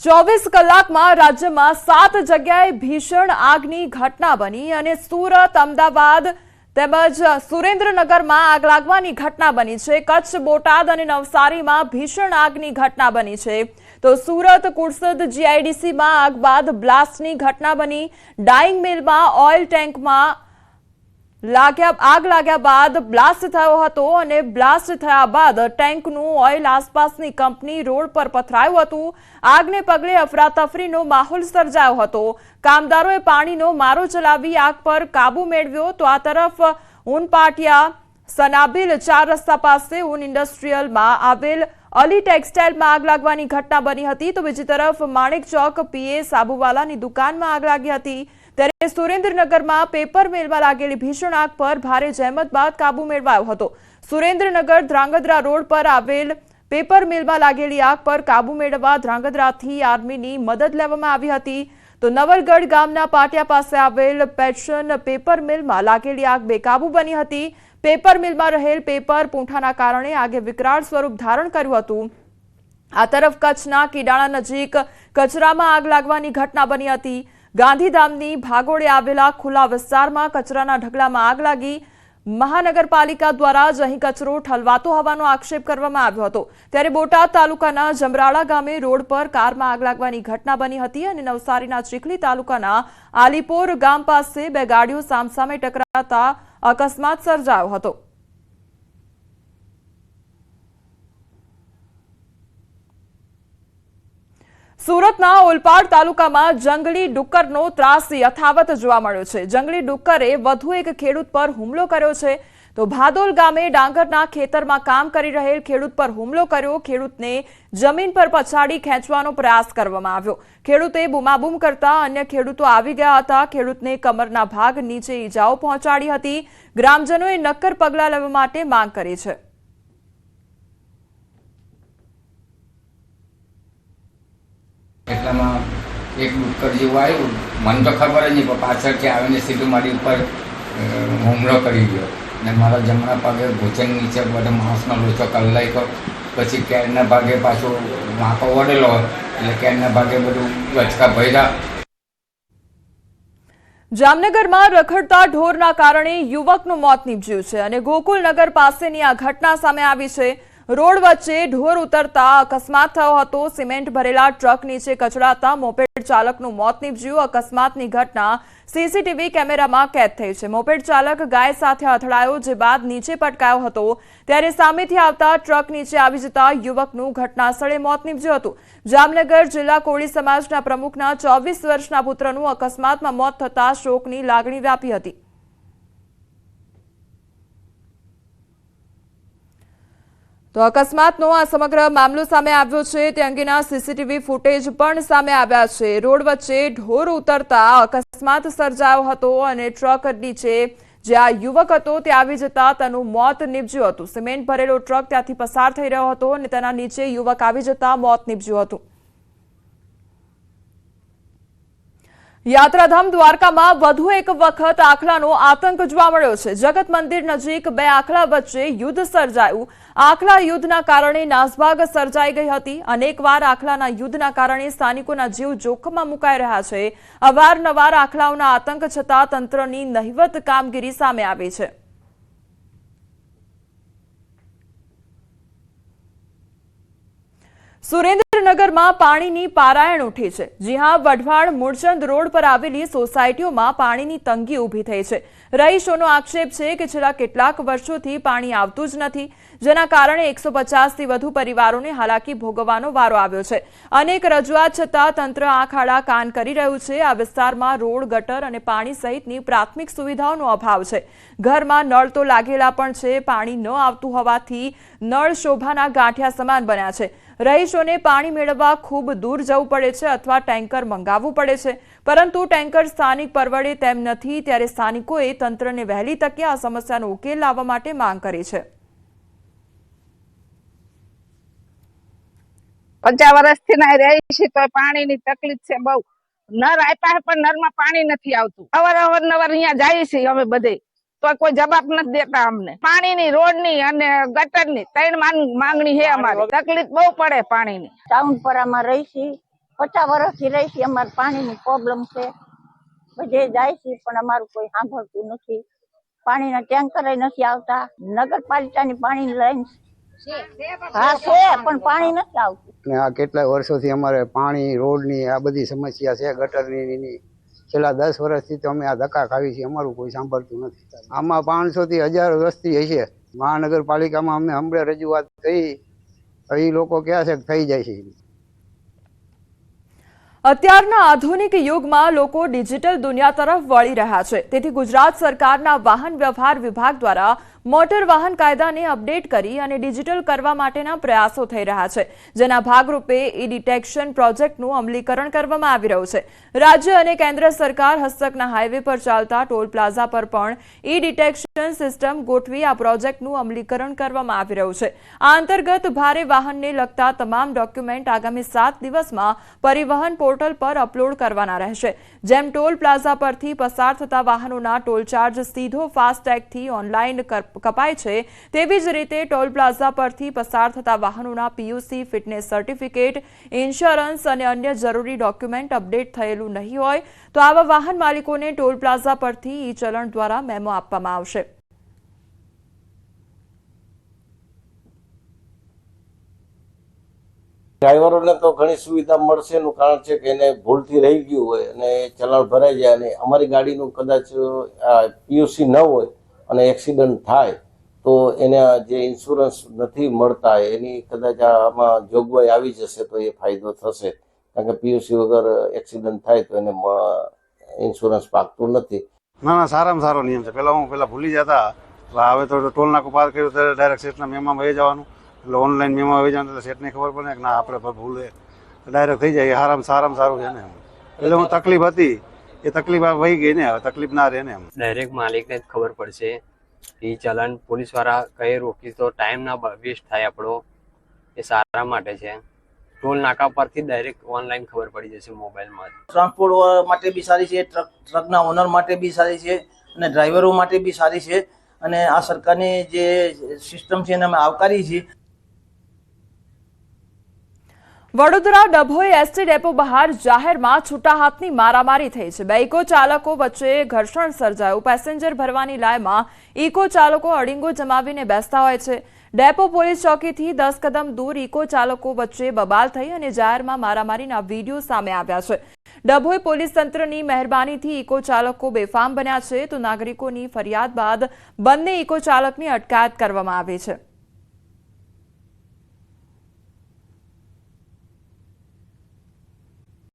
24 કલાકમાં રાજ્યમાં 7 જગ્યાએ ભીષણ આગની ઘટના બની અને સુરત, અમદાવાદ તેમજ સુરેન્દ્રનગરમાં આગ લાગવાની ઘટના બની છે। કચ્છ, બોટાદ અને નવસારીમાં ભીષણ આગની ઘટના બની છે। તો સુરત કુડસદ જીઆઈડીસીમાં આગ બાદ બ્લાસ્ટની ઘટના બની। ડાઇંગ મિલમાં ઓઇલ ટેન્કમાં આગ લાગ્યા બાદ બ્લાસ્ટ થયો હતો અને બ્લાસ્ટ થયા બાદ ટેન્કનું ઓઇલ આસપાસની કંપની રોડ પર પથરાયું હતું। આગને પગલે અફરાતફરીનો માહોલ સર્જાયો હતો। કામદારોએ પાણીનો મારો ચલાવી આગ પર કાબુ મેળવ્યો। તો આ તરફ ઉનપાટિયા સનાબિલ 4 રસ્તા પાસે ઉન ઇન્ડસ્ટ્રીયલમાં આવેલ અલી ટેક્સટાઇલમાં આગ લાગવાની ઘટના બની હતી। તો બીજી તરફ માણેક ચોક પીએ સાબુવાલાની દુકાનમાં આગ લાગી હતી। ત્યારે સુરેન્દ્રનગરમાં પેપર મિલમાં લાગેલી ભીષણ આગ પર ભારે જહેમત બાદ કાબુ મેળવાયો હતો। સુરેન્દ્રનગર ધ્રાંગધ્રા રોડ પર આવેલ પેપર મિલમાં લાગેલી આગ પર કાબુ મેળવવા ધ્રાંગધ્રાથી આર્મીની મદદ લેવામાં આવી હતી। તો નવલગઢ ગામના પાટિયા પાસે આવેલ પેશન પેપર મિલમાં લાગેલી આગ બેકાબુ બની હતી। પેપર મિલમાં રહેલ પેપર પૂંઠાના કારણે આગે વિકરાળ સ્વરૂપ ધારણ કર્યું હતું। આ તરફ કચ્છના કીડાણા નજીક કચરામાં આગ લાગવાની ઘટના બની હતી। ગાંધીધામની ભાગોળે આવેલા ખુલ્લા વિસ્તારમાં કચરાના ઢગલામાં આગ લાગી। મહાનગરપાલિકા દ્વારા જ અહીં કચરો ઠલવાતો હોવાનો આક્ષેપ કરવામાં આવ્યો હતો। ત્યારે બોટાદ તાલુકાના જમરાળા ગામે રોડ પર કારમાં આગ લાગવાની ઘટના બની હતી અને નવસારીના ચીખલી તાલુકાના આલીપોર ગામ પાસે બે ગાડીઓ સામસામે ટકરાતા અકસ્માત સર્જાયો હતો। સુરતના ઓલપાડ તાલુકામાં જંગલી ડુક્કરનો ત્રાસ યથાવત જોવા મળ્યો છે। જંગલી ડુક્કરે વધુ એક ખેડૂત પર હુમલો કર્યો છે। તો ભાદોલ ગામે ડાંગરના ખેતરમાં કામ કરી રહેલ ખેડૂત પર હુમલો કર્યો। ખેડૂતને જમીન પર પછાડી ખેંચવાનો પ્રયાસ કરવામાં આવ્યો। ખેડૂતે બૂમાબૂમ કરતા અન્ય ખેડૂતો આવી ગયા હતા। ખેડૂતને કમરના ભાગ નીચે ઈજાઓ પહોંચાડી હતી। ગ્રામજનોએ નક્કર પગલાં લેવા માટે માંગ કરી છે। એટલામાં એક ડુક્કર જેવું આવ્યું, મને તો ખબર જ નહીં, પણ પાછળથી આવીને સીધું મારી ઉપર હુમલો કરી ગયો ને મારા જમણા પગે ભૂચન નીચે બધો માંસનો લોચો કરી નાખ્યો। પછી કેરના ભાગે પાછું વાંકો વળેલો એટલે કેરના ભાગે બધું ગચકા ભર્યા। જામનગરમાં રખડતા ઢોરના કારણે યુવકનું મોત નીપજ્યું છે અને ગોકુલનગર પાસેની આ ઘટના સામે આવી છે। રોડ વચ્ચે ઢોર ઉતરતા અકસ્માત થયો હતો। સિમેન્ટ ભરેલા ટ્રક નીચે કચડાતા મોપેડ ચાલકનું મોત નીપજ્યું। અકસ્માતની ઘટના સીસીટીવી કેમેરામાં કેદ થઈ છે। મોપેડ ચાલક ગાય સાથે અથડાયો, જે બાદ નીચે પટકાયો હતો। ત્યારે સામેથી આવતા ટ્રક નીચે આવી જતા યુવકનું ઘટના સ્થળે મોત નીપજ્યું હતું। જામનગર જિલ્લા કોળી સમાજના પ્રમુખના 24 વર્ષના પુત્રનું અકસ્માતમાં મોત થતા શોકની લાગણી વ્યાપી હતી। તો અકસ્માતનો આ સમગ્ર મામલો સામે આવ્યો છે। તે અંગેના સીસીટીવી ફૂટેજ પણ સામે આવ્યા છે। રોડ વચ્ચે ઢોર ઉતરતા અકસ્માત સર્જાયો હતો અને ટ્રક નીચે જે આ યુવક હતો તે આવી જતા તેનું મોત નીપજ્યું હતું। સિમેન્ટ ભરેલો ટ્રક ત્યાંથી પસાર થઈ રહ્યો હતો અને તેના નીચે યુવક આવી જતા મોત નીપજ્યું હતું। યાત્રાધામ દ્વારકામાં વધુ એક વખત આખલાનો આતંક જોવા મળ્યો છે। જગત મંદિર નજીક બે આખલા વચ્ચે યુદ્ધ સર્જાયું। આખલા યુદ્ધના કારણે નાસભાગ સર્જાઈ ગઈ હતી। અનેકવાર આખલાના યુદ્ધના કારણે સ્થાનિકોના જીવ જોખમમાં મુકાઈ રહ્યા છે। અવારનવાર આખલાઓના આતંક છતાં તંત્રની નહિવત કામગીરી સામે આવી છે। સુરેન્દ્રનગરમાં પાણીની પારાયણ ઉઠી છે। જી હા, વઢવાણ મૂળચંદ રોડ પર આવેલી સોસાયટીઓમાં પાણીની તંગી ઊભી થઈ છે। રહીશોનો આક્ષેપ છે કે છેલ્લા કેટલાક વર્ષોથી પાણી આવતું જ નથી, જેના કારણે 150થી વધુ પરિવારોને હાલાકી ભોગવવાનો વારો આવ્યો છે। અનેક રજૂઆત છતાં તંત્ર આંખ આડા કાન કરી રહ્યું છે। આ વિસ્તારમાં રોડ, ગટર અને પાણી સહિતની પ્રાથમિક સુવિધાઓનો અભાવ છે। ઘરમાં નળ તો લાગેલા પણ છે। પાણી ન આવતું હોવાથી નળ શોભાના ગાંઠિયા સમાન બન્યા છે। રહીશોને પાણી મેળવવા ખૂબ દૂર જવું પડે છે અથવા ટેન્કર મંગાવવું પડે છે, પરંતુ ટેન્કર સ્થાનિક પરવડે તેમ નથી। ત્યારે સ્થાનિકોએ તંત્રને વહેલી તકે આ સમસ્યાનો ઉકેલ લાવવા માટે માંગ કરી છે। 50 વર્ષથી ના રહી છે તો પાણીની તકલીફ છે બહુ। નર આપ્યા પણ નરમાં પાણી નથી આવતું। અવારનવાર અહીંયા જાય છે અમે બધે, તો કોઈ જવાબ નથી દેતા અમને। પાણીની, રોડની અને ગટરની 3 માંગણી છે અમારી। તકલીફ બહુ પડે પાણીની। ટાઉન પરામાં રહી છે 50 વર્ષથી રહી છે, અમારે પાણીની પ્રોબ્લેમ છે, બધે જાય છે પણ અમારું કોઈ સાંભળતું નથી. પાણીના ટેન્કર નથી આવતા, નગરપાલિકાની પાણીની લાઈન હા છે પણ પાણી નથી આવતું. ને આ કેટલાય વર્ષોથી અમારે પાણી, રોડની આ બધી સમસ્યા છે, ગટરની. છેલ્લા 10 વર્ષથી તો અમે આ ધક્કા ખાવી છીએ, અમારું કોઈ સાંભળતું નથી. આમાં 500 થી 1000 વસ્તી હશે. મહાનગરપાલિકામાં અમે હમણાં રજૂઆત કરી, એ લોકો કહે છે કે થઈ જાય છે. અત્યારના આધુનિક યુગમાં લોકો ડિજિટલ દુનિયા તરફ વળી રહ્યા છે, તેથી ગુજરાત સરકારના વાહન વ્યવહાર વિભાગ દ્વારા મોટર વાહન કાયદાને અપડેટ કરી અને ડિજિટલ કરવા માટેના પ્રયાસો થઈ રહ્યા છે, જેના ભાગરૂપે ઈ ડિટેક્શન પ્રોજેક્ટનું અમલીકરણ કરવામાં આવી રહ્યું છે. રાજ્ય અને કેન્દ્ર સરકાર હસ્તકના હાઈવે પર ચાલતા ટોલ પ્લાઝા પર પણ ઈ ડિટેક્શન સિસ્ટમ ગોઠવી આ પ્રોજેક્ટનું અમલીકરણ કરવામાં આવી રહ્યું છે. આ અંતર્ગત ભારે વાહનને લગતા તમામ ડોક્યુમેન્ટ આગામી 7 દિવસમાં પરિવહન પોર્ટલ પર અપલોડ કરવાના રહેશે. જેમ ટોલ પ્લાઝા પરથી પસાર થતા વાહનોના ટોલ ચાર્જ સીધો ફાસ્ટેગથી ઓનલાઈન કપાય છે, તેવી જ રીતે ટોલ પ્લાઝા પરથી પસાર થતા વાહનોના પીયુસી, ફિટનેસ સર્ટિફિકેટ, ઇન્સ્યોરન્સ અને અન્ય જરૂરી ડોક્યુમેન્ટ અપડેટ થયેલું નહીં હોય તો આવા વાહન માલિકોને ટોલ પ્લાઝા પરથી ઈ ચલણ દ્વારા મેમો આપવામાં આવશે. ડ્રાઈવરોને તો ઘણી સુવિધા મળશે એનું કારણ છે કે એને ભૂલથી રહી ગયું હોય અને ચલાણ ભરાઈ જાય અને અમારી ગાડીનું કદાચ પીયુસી ન હોય અને એક્સિડન્ટ થાય તો એને જે ઇન્સ્યોરન્સ નથી મળતા એની કદાચ આમાં જોગવાઈ આવી જશે તો એ ફાયદો થશે, કારણ કે પીયુસી વગર એક્સિડન્ટ થાય તો એને ઇન્સ્યોરન્સ પાકતું નથી. ના, સારામાં સારો નિયમ છે. પહેલા ભૂલી જતા, હવે તો ટોલ નાકું પાર કર્યું તો ડાયરેક્ટ સેટના મેમોમાં વહી જવાનું, એટલે ઓનલાઈન મેમો વહી જવાનું, એટલે સેટને ખબર પડે કે ના આપણે ભૂલે ડાયરેક્ટ થઈ જાય. સારામાં સારું છે ને. એટલે હું તકલીફ હતી એ તકલીફ વહી ગઈ ને, હવે તકલીફ ના રહે ને. એમ ડાયરેક્ટ માલિકને જ ખબર પડશે. એ ચલણ પોલીસ વાળા કઈ રોકી તો ટાઈમ ના વેસ્ટ થાય આપણો, એ સારા માટે છે. ટોલ નાકા પરથી ડાયરેક્ટ ઓનલાઈન ખબર પડી જશે મોબાઈલમાં. ટ્રાન્સપોર્ટ માટે બી સારી છે, ટ્રકના ઓનર માટે બી સારી છે અને ડ્રાઈવરો માટે બી સારી છે. અને આ સરકારની જે સિસ્ટમ છે એને અમે આવકારી છીએ. વડોદરા ડભોઈ એસટી ડેપો બહાર જાહેરમાં છૂટા હાથની મારામારી થઈ છે. બે ઇકો ચાલકો વચ્ચે ઘર્ષણ સર્જાયું. પેસેન્જર ભરવાની લાઈનમાં ઇકો ચાલકો અડીંગો જમાવીને બેસતા હોય છે. ડેપો પોલીસ ચોકીથી 10 કદમ દૂર ઇકો ચાલકો વચ્ચે બબાલ થઈ અને જાહેરમાં મારામારીના વિડીયો સામે આવ્યા છે. ડભોઈ પોલીસ તંત્રની મહેરબાનીથી ઇકો ચાલકો બેફામ બન્યા છે, તો નાગરિકોની ફરિયાદ બાદ બંને ઇકો ચાલકની અટકાયત કરવામાં આવી છે.